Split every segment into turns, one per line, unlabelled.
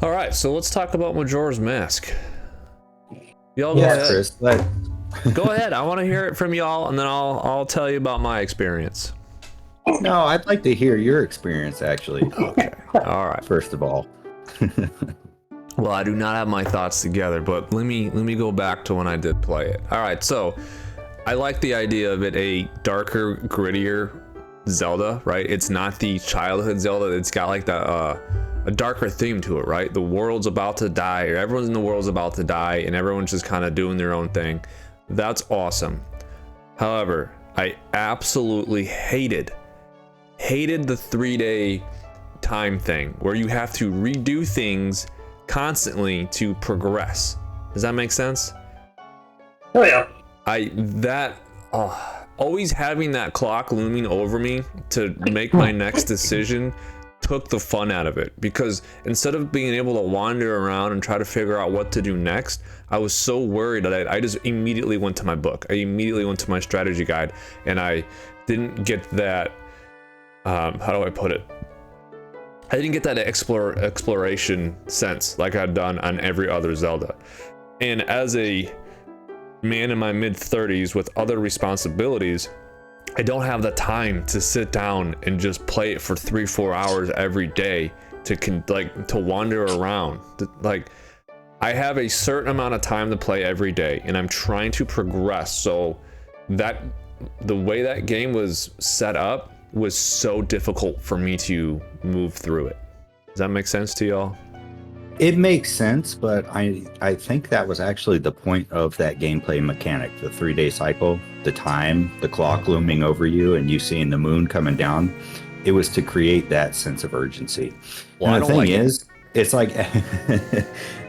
All right, so let's talk about Majora's Mask. Y'all
go ahead.
Chris,
go
ahead. I want to hear it from y'all, and then I'll tell you about my experience.
No, I'd like to hear your experience, actually.
Okay. All right.
First of all.
Well, I do not have my thoughts together, but let me go back to when I did play it. All right, so I like the idea of it a darker, grittier Zelda, right? It's not the childhood Zelda. It's got like a darker theme to it, right? The world's about to die, or everyone's in the world's about to die, and everyone's just kind of doing their own thing. That's awesome. However, I absolutely hated the 3-day time thing where you have to redo things constantly to progress. Does that make sense?
Oh yeah.
Always having that clock looming over me to make my next decision took the fun out of it, because instead of being able to wander around and try to figure out what to do next, I was so worried that I just immediately went to my book. I immediately went to my strategy guide, and I didn't get that how do I put it? I didn't get that exploration sense like I'd done on every other Zelda. And as a man in my mid-30s with other responsibilities, I don't have the time to sit down and just play it for 3-4 hours every day to wander around. Like, I have a certain amount of time to play every day, and I'm trying to progress. So that the way that game was set up was so difficult for me to move through it. Does that make sense to y'all?
It makes sense, but I think that was actually the point of that gameplay mechanic, the 3-day cycle, the time, the clock looming over you, and you seeing the moon coming down. It was to create that sense of urgency. Well, and the thing is, it's like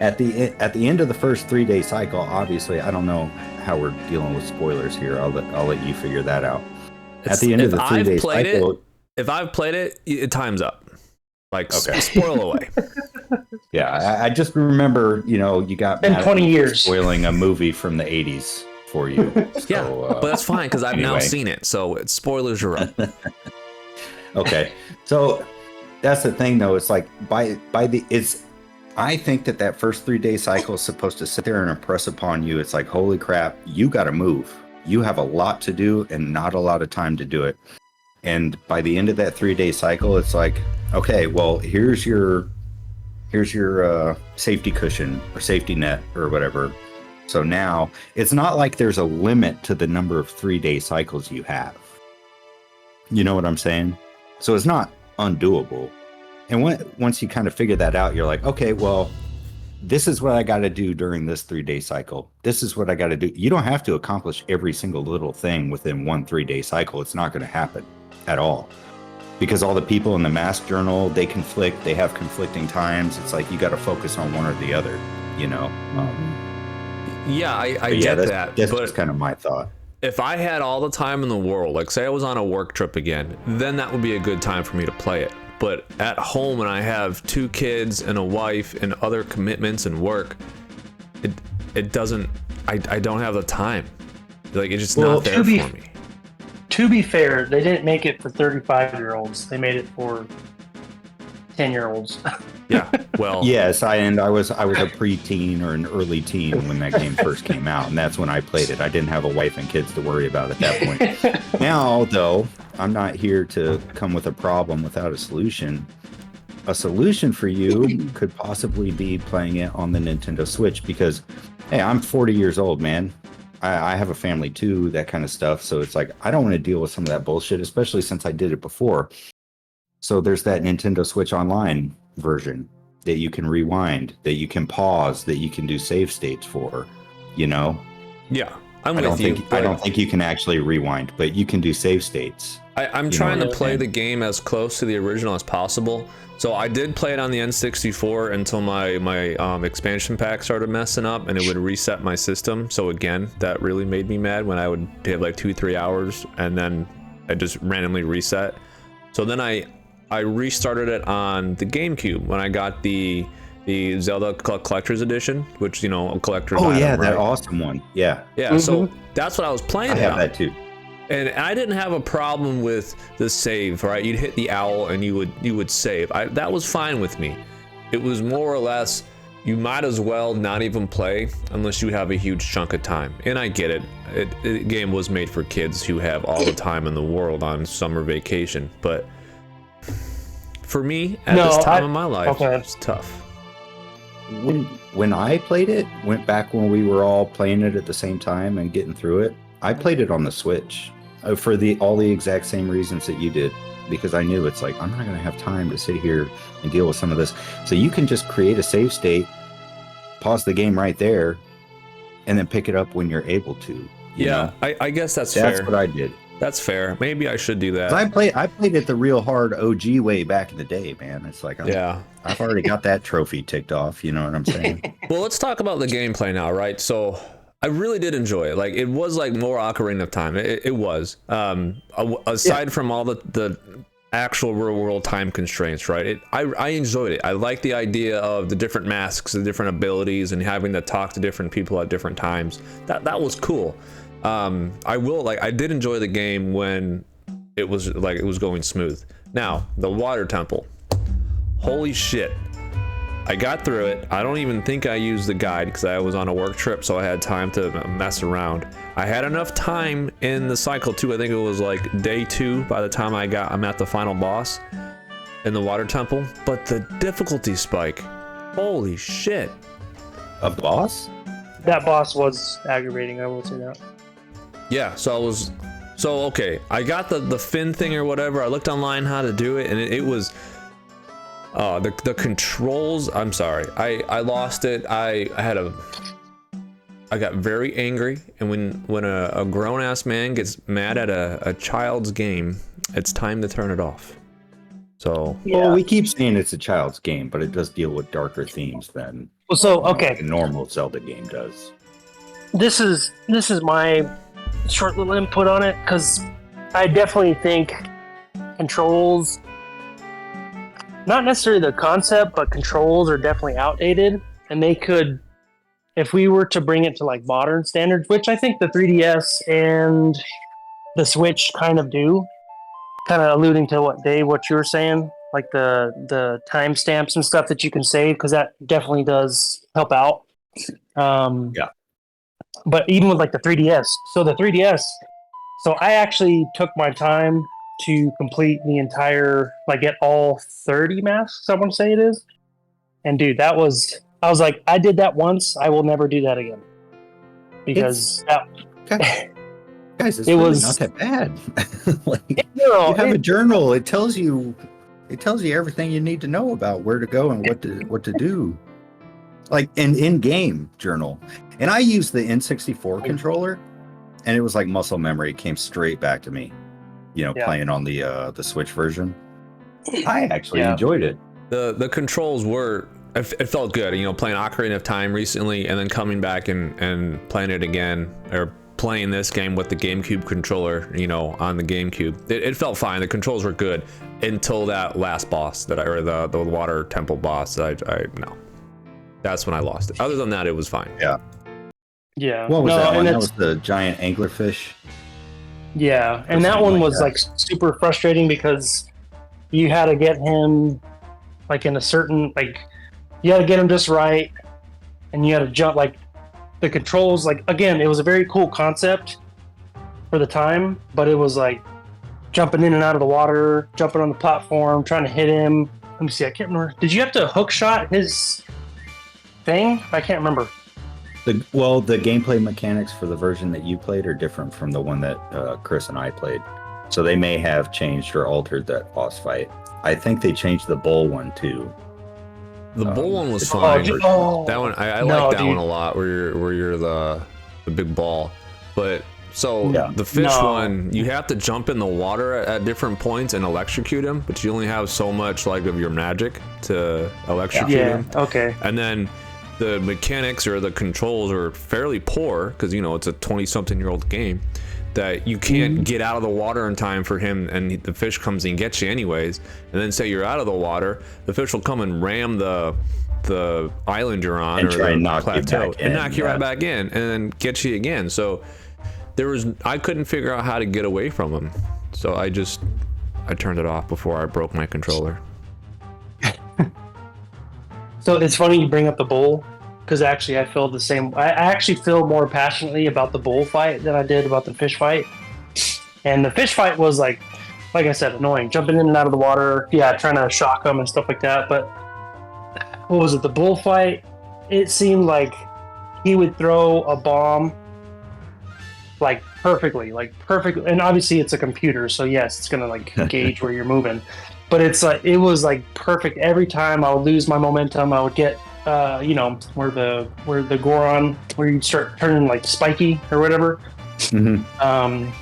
at the end of the first 3-day cycle, obviously, I don't know how we're dealing with spoilers here. I'll let you figure that out. At the end of the 3-day cycle,
if I've played it, time's up. Like, okay. Spoil away.
Yeah, I just remember, you got
been 20 years
spoiling a movie from the 80s for you. So,
yeah, but that's fine because I've now seen it, so spoilers are up.
Okay, so that's the thing, though. It's like I think that first 3-day cycle is supposed to sit there and impress upon you. It's like, holy crap, you got to move. You have a lot to do and not a lot of time to do it. And by the end of that 3-day cycle, it's like, okay, well, here's your safety cushion or safety net or whatever. So now it's not like there's a limit to the number of 3-day cycles you have. You know what I'm saying? So it's not undoable. And once you kind of figure that out, you're like, okay, well, this is what I got to do during this 3-day cycle. This is what I got to do. You don't have to accomplish every single little thing within one 3-day cycle. It's not going to happen at all. Because all the people in the mask journal, they conflict. They have conflicting times. It's like you got to focus on one or the other,
Yeah, I get that.
That's just kind of my thought.
If I had all the time in the world, like say I was on a work trip again, then that would be a good time for me to play it. But at home, and I have 2 kids and a wife and other commitments and work, it doesn't. I don't have the time. Like, it's just not there for me.
To be fair, they didn't make it for 35-year-olds. They made it for 10-year-olds.
Yeah, well.
Yes, I was a preteen or an early teen when that game first came out, and that's when I played it. I didn't have a wife and kids to worry about at that point. Now, though, I'm not here to come with a problem without a solution. A solution for you could possibly be playing it on the Nintendo Switch because, hey, I'm 40 years old, man. I have a family too, that kind of stuff. So it's like, I don't want to deal with some of that bullshit, especially since I did it before. So there's that Nintendo Switch Online version that you can rewind, that you can pause, that you can do save states for,
Yeah, I don't
think you can actually rewind, but you can do save states.
I'm trying to play the game as close to the original as possible. So I did play it on the N64 until my expansion pack started messing up and it would reset my system. So again, that really made me mad when I would have like 2-3 hours and then I just randomly reset. So then I restarted it on the GameCube when I got the Zelda Collector's Edition, which, a collector's item,
yeah,
right?
That awesome one. Yeah.
Yeah, so that's what I was playing.
I have that too.
And I didn't have a problem with the save, right? You'd hit the owl and you would save. That was fine with me. it was more or less, you might as well not even play unless you have a huge chunk of time. And I get it. The game was made for kids who have all the time in the world on summer vacation. But for me, at this time of my life, it's tough.
When I played it, went back when we were all playing it at the same time and getting through it, I played it on the Switch for all the exact same reasons that you did. Because I knew it's like, I'm not going to have time to sit here and deal with some of this. So you can just create a save state, pause the game right there, and then pick it up when you're able to.
Yeah, I guess that's fair.
That's what I did.
That's fair. Maybe I should do that.
I played it the real hard OG way back in the day, man. It's like, I've already got that trophy ticked off. You know what I'm saying?
Well, let's talk about the gameplay now, right? So I really did enjoy it. Like, it was like more Ocarina of Time. It was. Aside from all the actual real world time constraints, right? I enjoyed it. I like the idea of the different masks, the different abilities, and having to talk to different people at different times. That was cool. I did enjoy the game when it was going smooth. Now, the water temple. Holy shit. I got through it. I don't even think I used the guide because I was on a work trip, so I had time to mess around. I had enough time in the cycle too. I think it was like day 2 by the time I'm at the final boss in the water temple. But the difficulty spike, holy shit.
A boss?
That boss was aggravating, I will say that.
Yeah, okay. I got the fin thing or whatever. I looked online how to do it, and it was the controls. I'm sorry, I lost it. I got very angry, and when a grown-ass man gets mad at a child's game, it's time to turn it off. So
well, we keep saying it's a child's game, but it does deal with darker themes than
like
a normal Zelda game does.
This is my short little input on it, because I definitely think controls, not necessarily the concept, but controls are definitely outdated, and they could, if we were to bring it to like modern standards, which I think the 3DS and the Switch kind of do, kind of alluding to what you were saying, like the timestamps and stuff that you can save, because that definitely does help out.
Yeah.
But even with like the 3DS, so I actually took my time to complete the entire, like get all 30 masks, I want to say it is. And dude, I was like, I did that once, I will never do that again. Because
guys, it's really not that bad. You have a journal. It tells you everything you need to know about where to go and what to do. Like an in-game journal. And I used the N64 controller, and it was like muscle memory. It came straight back to me, playing on the Switch version. I actually enjoyed it.
The controls it felt good, playing Ocarina of Time recently, and then coming back and playing it again, or playing this game with the GameCube controller, on the GameCube. It felt fine. The controls were good until that last boss or the water temple boss. No. That's when I lost it. Other than that, it was fine.
Yeah.
Yeah.
What was that one? That was the giant anglerfish.
Yeah, and that one was like super frustrating because you had to get him like in a certain, like you had to get him just right, and you had to jump, like the controls, like again, it was a very cool concept for the time, but it was like jumping in and out of the water, jumping on the platform, trying to hit him. Let me see, I can't remember. Did you have to hook shot his thing? I can't remember.
The gameplay mechanics for the version that you played are different from the one that Chris and I played. So they may have changed or altered that boss fight. I think they changed the bull one too.
The bull one was fine. That one, I like that one a lot, where you're the big ball. But the fish one, you have to jump in the water at different points and electrocute him, but you only have so much like of your magic to electrocute him.
Okay.
And then the mechanics or the controls are fairly poor because it's a 20-something-year-old game, that you can't get out of the water in time for him, and the fish comes and gets you anyways. And then say you're out of the water, the fish will come and ram the island you're on,
and
or
try and
the
knock
plateau,
and
knock you right back in, and then get you again. So I couldn't figure out how to get away from him, so I turned it off before I broke my controller.
So it's funny you bring up the bull, because actually I feel the same. I actually feel more passionately about the bull fight than I did about the fish fight. And the fish fight was like I said, annoying, jumping in and out of the water. Yeah, trying to shock them and stuff like that. But what was it? The bull fight. It seemed like he would throw a bomb like perfectly, and obviously it's a computer, so yes, it's gonna like gauge where you're moving. But it's like it was like perfect every time. I would lose my momentum. I would get where the Goron, where you start turning like spiky or whatever.
Mm-hmm.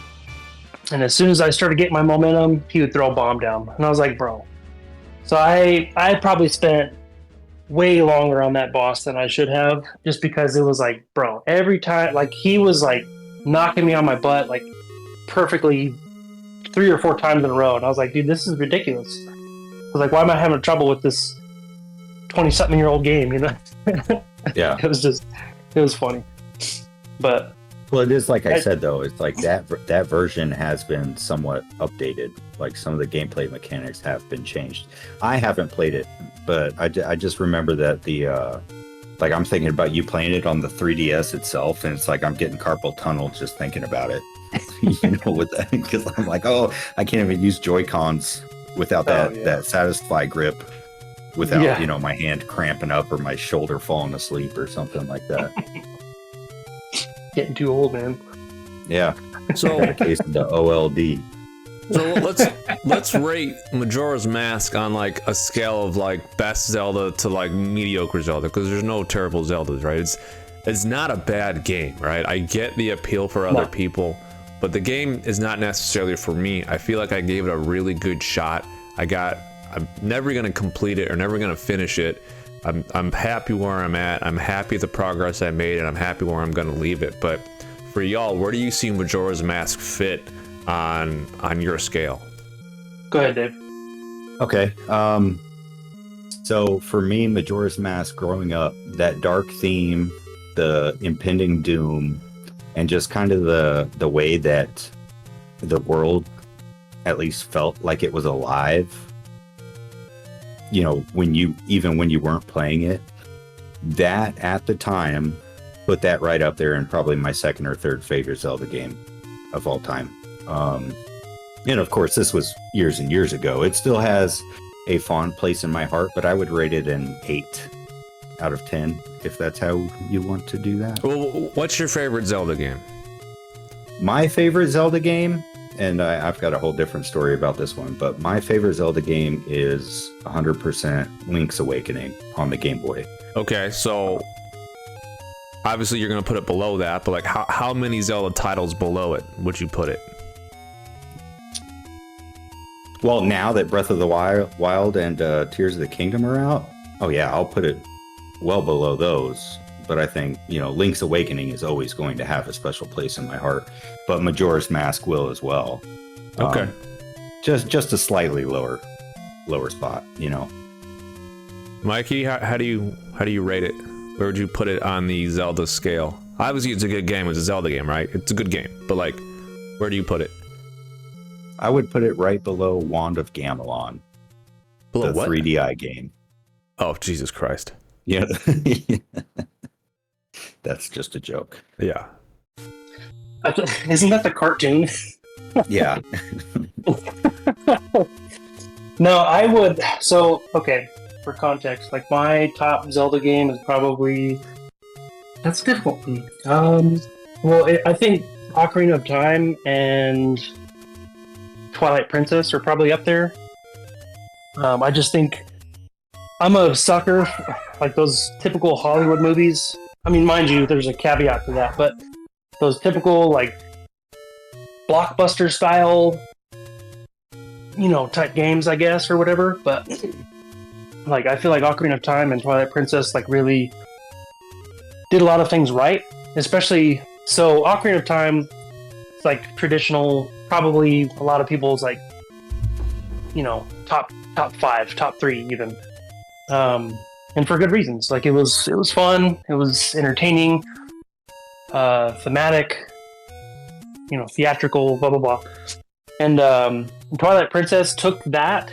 And as soon as I started getting my momentum, he would throw a bomb down, and I was like, bro. So I probably spent way longer on that boss than I should have, just because it was like, bro, every time, like, he was like knocking me on my butt like perfectly 3 or 4 times in a row, and I was like, dude, this is ridiculous. I was like, why am I having trouble with this 20-something-year-old game?
Yeah.
It was funny. But
well, it is like I said though. It's like that version has been somewhat updated. Like some of the gameplay mechanics have been changed. I haven't played it, but I just remember that like I'm thinking about you playing it on the 3DS itself, and it's like I'm getting carpal tunnel just thinking about it. With that, because I'm like, oh, I can't even use Joy-Cons without that Satisfy grip, without my hand cramping up or my shoulder falling asleep or something like that.
Getting too old, man.
Yeah.
So
in case of the OLD.
So let's rate Majora's Mask on like a scale of like best Zelda to like mediocre Zelda, because there's no terrible Zeldas, right? It's not a bad game, right? I get the appeal for other people, but the game is not necessarily for me. I feel like I gave it a really good shot. I'm never gonna complete it or never gonna finish it. I'm happy where I'm at. I'm happy with the progress I made, and I'm happy where I'm gonna leave it. But for y'all, where do you see Majora's Mask fit on your scale?
Go ahead, Dave.
Okay. So for me, Majora's Mask, growing up, that dark theme, the impending doom, and just kind of the way that the world at least felt like it was alive. When you weren't playing it, that at the time put that right up there, and probably my second or third favorite Zelda game of all time. And of course, this was years and years ago. It still has a fond place in my heart, but I would rate it an 8 out of 10 if that's how you want to do that.
Well, what's your favorite Zelda game?
My favorite Zelda game, and I've got a whole different story about this one, but my favorite Zelda game is 100% Link's Awakening on the Game Boy.
Okay, so obviously you're going to put it below that, but like how many Zelda titles below it would you put it?
Well, now that Breath of the Wild and Tears of the Kingdom are out, oh yeah, I'll put it well below those. But I think, Link's Awakening is always going to have a special place in my heart. But Majora's Mask will as well.
Okay.
Just a slightly lower spot,
Mikey, how do you rate it? Where would you put it on the Zelda scale? Obviously, it's a good game. It's a Zelda game, right? It's a good game. But like, where do you put it?
I would put it right below Wand of Gamelon.
Below
the
what?
3DI game.
Oh, Jesus Christ.
Yeah. That's just a joke.
Yeah.
Isn't that the cartoon?
Yeah.
No, I would. So, okay, for context, like my top Zelda game is probably. That's a difficult one. I think Ocarina of Time and Twilight Princess are probably up there. I just think I'm a sucker, like those typical Hollywood movies. I mean, mind you, there's a caveat to that, but those typical, like, blockbuster style, type games, I guess, or whatever. But, like, I feel like Ocarina of Time and Twilight Princess, like, really did a lot of things right. Especially, so Ocarina of Time, it's like traditional, probably a lot of people's, like, top 5, top 3 even. And for good reasons. Like, it was fun, it was entertaining, thematic, theatrical, blah blah blah. And Twilight Princess took that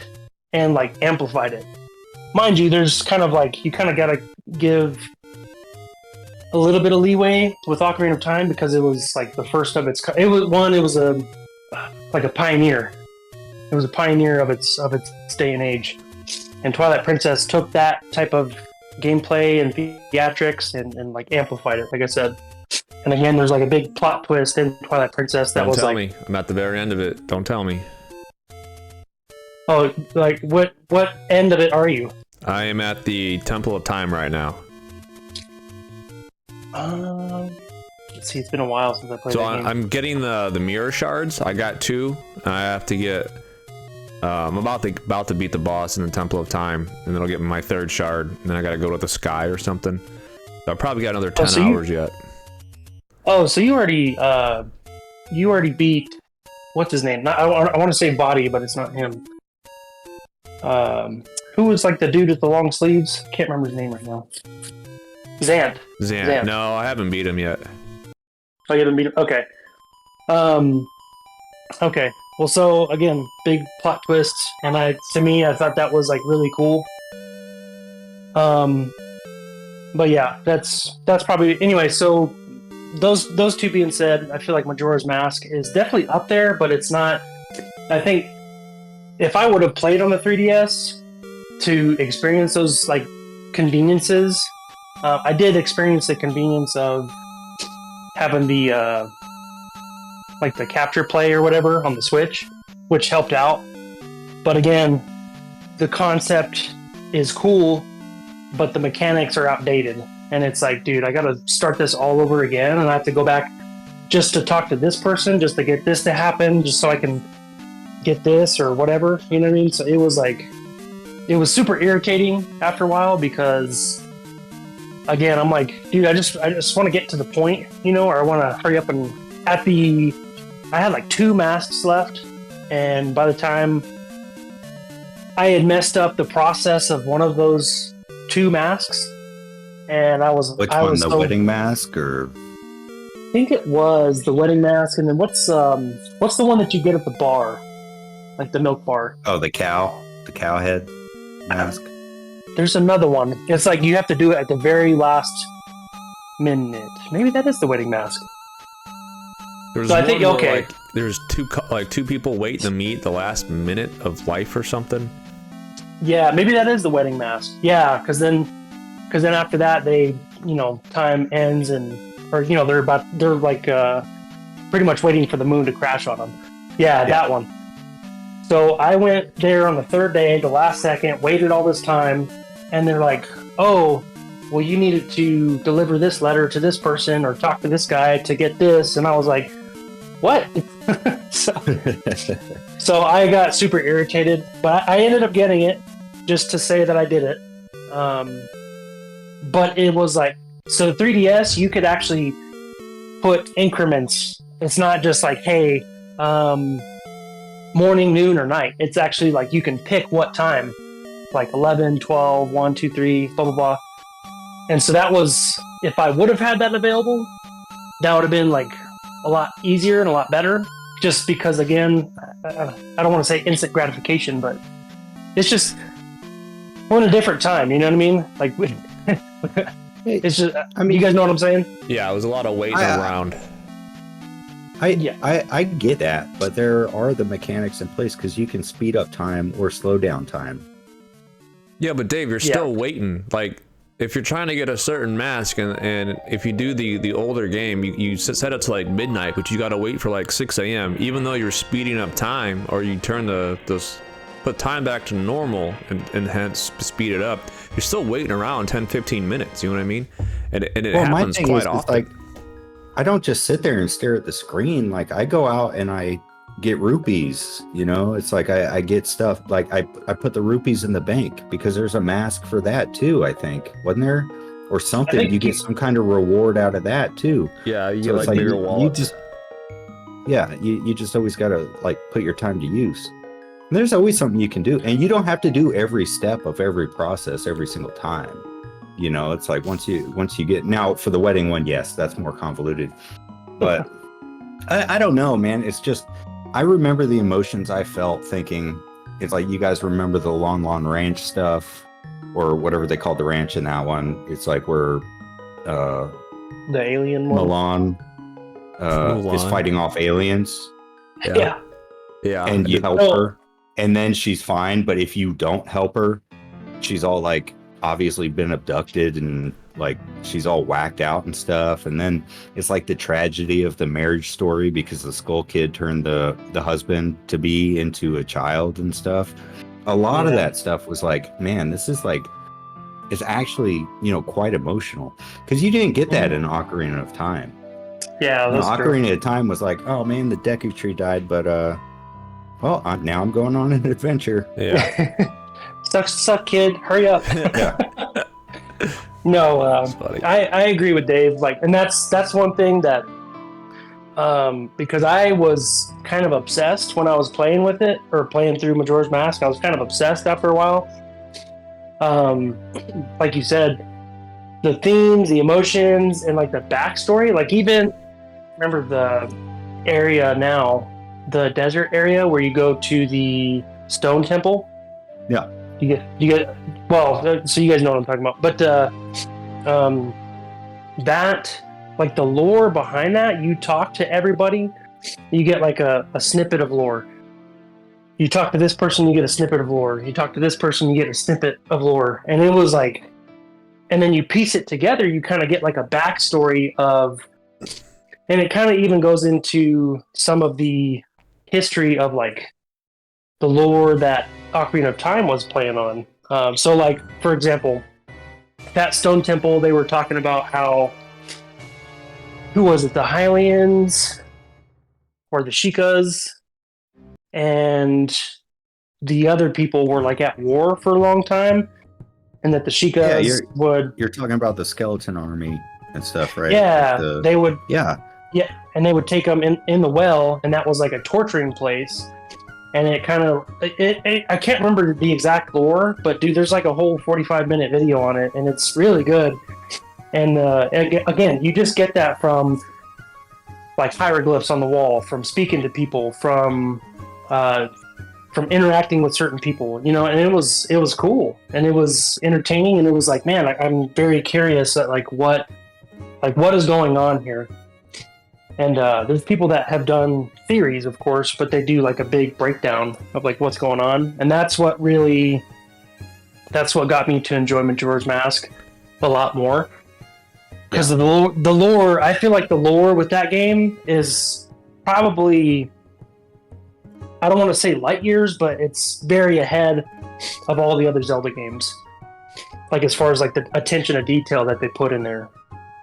and like amplified it. mind you, there's kind of like you kind of got to give a little bit of leeway with Ocarina of Time because it was like the first of its. It was a like a pioneer. It was a pioneer of its day and age, and Twilight Princess took that type of gameplay and theatrics and like amplified it, like I said. And again, there's like a big plot twist in Twilight Princess that was like.
Don't tell me. I'm at the very end of it. Don't tell me.
Oh, like what end of it are you?
I am at the Temple of Time right now.
Let's see, it's been a while since I played that game.
I'm getting the mirror shards. I got 2. I have to get. I'm about to beat the boss in the Temple of Time, and then I'll get my 3rd shard, and then I gotta go to the sky or something. So I probably got another 10 hours yet.
Oh, so you already beat what's his name? I want to say Body, but it's not him. Who was like the dude with the long sleeves? Can't remember his name right now. Zant.
No, I haven't beat him yet.
Oh, you haven't beat him? Okay. Okay. Well, so again, big plot twist, and I thought that was like really cool. But yeah, that's probably anyway. So those two being said, I feel like Majora's Mask is definitely up there, but it's not. I think if I would have played on the 3DS to experience those like conveniences, I did experience the convenience of having the like the capture play or whatever on the Switch, which helped out. But again, the concept is cool, but the mechanics are outdated. And it's like, dude, I gotta start this all over again, and I have to go back just to talk to this person, just to get this to happen, just so I can get this or whatever, you know what I mean? So it was like, it was super irritating after a while because, again, I'm like, dude, I just want to get to the point, you know, or I want to hurry up and I had like 2 masks left, and by the time I had messed up the process of one of those 2 masks, and I was
the wedding mask, or
I think it was the wedding mask, and then what's the one that you get at the bar, like the milk bar?
Oh, the cow head mask.
There's another one. It's like you have to do it at the very last minute. Maybe that is the wedding mask.
There's
so I think okay.
Like, there's 2 people waiting to meet the last minute of life or something.
Yeah, maybe that is the wedding mask. Yeah, because then after that they, you know, time ends or you know they're like pretty much waiting for the moon to crash on them. Yeah, that one. So I went there on the 3rd day, the last second, waited all this time, and they're like, "Oh, well, you needed to deliver this letter to this person or talk to this guy to get this," and I was like, "What?" So I got super irritated, but I ended up getting it just to say that I did it. But it was like, so the 3DS, you could actually put increments. It's not just like, hey, morning, noon, or night. It's actually like you can pick what time, like 11, 12, 1, 2, 3, blah, blah, blah. And so that was, if I would have had that available, that would have been like a lot easier and a lot better. Just because, again, I don't want to say instant gratification, but it's just, we're in a different time, you know what I mean? Like, it's just, I mean, you guys know what I'm saying?
Yeah, it was a lot of waiting around.
I get that, but there are the mechanics in place because you can speed up time or slow down time.
Yeah, but Dave, you're still waiting. Like, if you're trying to get a certain mask, and if you do the older game, you set it to like midnight, but you gotta wait for like 6 a.m. Even though you're speeding up time, or you turn put time back to normal and hence speed it up, you're still waiting around 10-15 minutes. You know what I mean? And it happens quite often.
Like, I don't just sit there and stare at the screen. Like, I go out and I get rupees, you know. It's like I get stuff, like I put the rupees in the bank because there's a mask for that too, I think, wasn't there, or something? You get some kind of reward out of that too.
Yeah, you get like bigger wallets.
You just always gotta like put your time to use. And there's always something you can do, and you don't have to do every step of every process every single time. You know, it's like once you get, now for the wedding one, yes, that's more convoluted, but I don't know, man. It's just, I remember the emotions I felt thinking, it's like you guys remember the long range stuff. or whatever they called the ranch in that one. It's like where
The alien one.
Milan is
Mulan.
fighting off aliens,
Yeah.
Yeah.
and you help
Oh.
her, and then she's fine. But if you don't help her, she's all like obviously been abducted and like she's all whacked out and stuff. And then it's like the tragedy of the marriage story because the Skull Kid turned the husband to be into a child and stuff. A lot of
Yeah.
that stuff was like, man, this is like, it's actually, you know, quite emotional because you didn't get that in Ocarina of Time.
Yeah,
You know,
that's true.
Ocarina of Time was like, oh man, the Deku Tree died, but well, now I'm going on an adventure.
Yeah.
Suck, kid. Hurry up.
Yeah.
No,
That's funny.
I agree with Dave. Like, and that's one thing that, because I was kind of obsessed when I was playing with it or playing through Majora's Mask. I was kind of obsessed after a while. Like you said, the themes, the emotions, and like the backstory. Like even remember the area now, the desert area where you go to the stone temple.
Yeah.
You get well. So you guys know what I'm talking about. But that, like the lore behind that, you talk to everybody, you get like a snippet of lore. You talk to this person, you get a snippet of lore. You talk to this person, you get a snippet of lore. And it was like, and then you piece it together, you kind of get like a backstory of, and it kind of even goes into some of the history of like the lore that Ocarina of Time was playing on. So like, for example, that stone temple, they were talking about how, who was it, the Hylians or the Sheikahs and the other people were like at war for a long time, and that the Sheikahs would...
You're talking about the skeleton army and stuff, right?
Yeah,
Like
they would...
Yeah.
Yeah, and they would take them in the well, and that was like a torturing place. And it kind of... I can't remember the exact lore, but dude, there's like a whole 45-minute video on it, and it's really good. And again, you just get that from like hieroglyphs on the wall, from speaking to people, from interacting with certain people, you know. And it was cool, and it was entertaining, and it was like, man, I'm very curious at like what is going on here. And there's people that have done theories, of course, but they do like a big breakdown of like what's going on, and that's what got me to enjoy Majora's Mask a lot more. Because of the lore, I feel like the lore with that game is probably, I don't want to say light years, but it's very ahead of all the other Zelda games. Like as far as like the attention to detail that they put in there.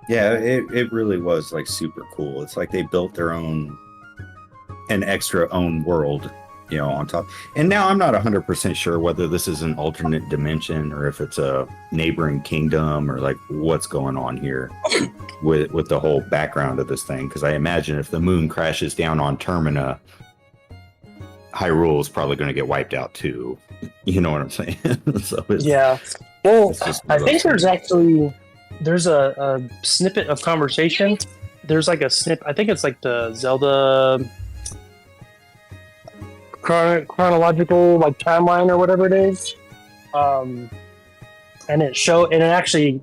Yeah, it really was like super cool. It's like they built their own, an extra own world, you know, on top. And now I'm not 100% sure whether this is an alternate dimension or if it's a neighboring kingdom or like what's going on here with the whole background of this thing. Because I imagine if the moon crashes down on Termina, Hyrule is probably going to get wiped out too. You know what I'm saying? So
yeah. Well, I think
things.
there's a snippet of conversation. There's like a snip. I think it's like the Zelda chronological like timeline or whatever it is. And it actually,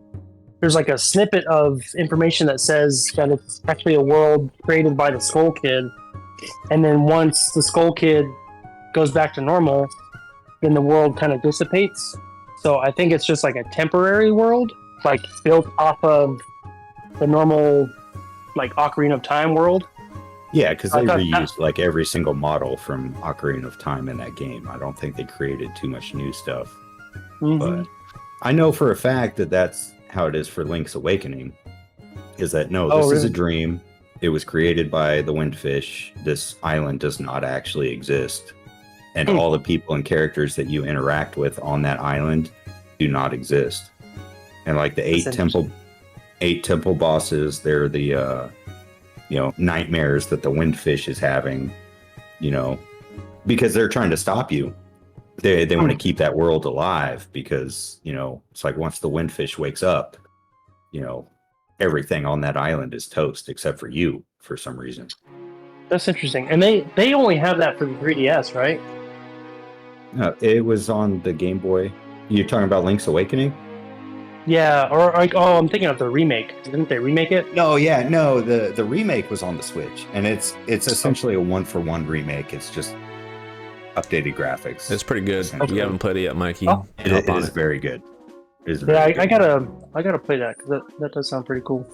there's like a snippet of information that says that it's actually a world created by the Skull Kid. And then once the Skull Kid goes back to normal, then the world kind of dissipates. So I think it's just like a temporary world, like built off of the normal like Ocarina of Time world.
Yeah, because they reused like every single model from Ocarina of Time in that game. I don't think they created too much new stuff.
Mm-hmm.
But I know for a fact that that's how it is for Link's Awakening. Is that this is a dream. It was created by the Windfish. This island does not actually exist. And all the people and characters that you interact with on that island do not exist. And like the eight temple bosses, they're the nightmares that the Windfish is having, you know, because they're trying to stop you. They want to keep that world alive because, you know, it's like once the Windfish wakes up, you know, everything on that island is toast except for you for some reason.
That's interesting. And they only have that for the 3DS, right?
It was on the Game Boy You're talking about Link's Awakening?
Yeah, or like, oh, I'm thinking of the remake. Didn't they remake it?
No, yeah, no. The remake was on the Switch, and it's essentially a 1-for-1 remake. It's just updated graphics.
It's pretty good.
Essentially.
You haven't played it yet, Mikey.
Oh.
It is very good. It is
Yeah,
very
I
good.
gotta play that because that does sound pretty cool.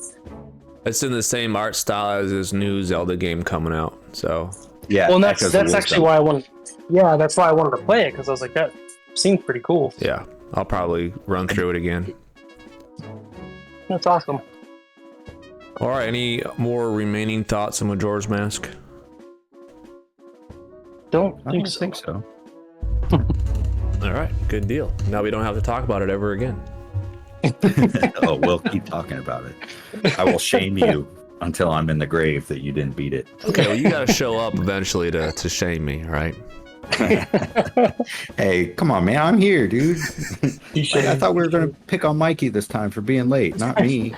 It's in the same art style as this new Zelda game coming out. So
Yeah.
Well, and
Echoes of
that's actually
Wisdom.
why I wanted. Yeah, that's why I wanted to play it because I was like, that seems pretty cool.
yeah, I'll probably run through it again.
That's awesome.
All right, any more remaining thoughts on Majora's Mask?
Don't
I
think
don't
so.
think so.
All right, good deal. Now we don't have to talk about it ever again.
Oh, we'll keep talking about it. I will shame you until I'm in the grave that you didn't beat it.
Okay, well, you got to show up eventually to shame me, right?
Hey, come on, man. I'm here, dude.
You should.
I thought we were going to pick on Mikey this time for being late, not me.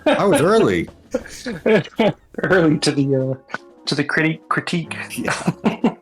I was early.
Early to the critique.
Yeah.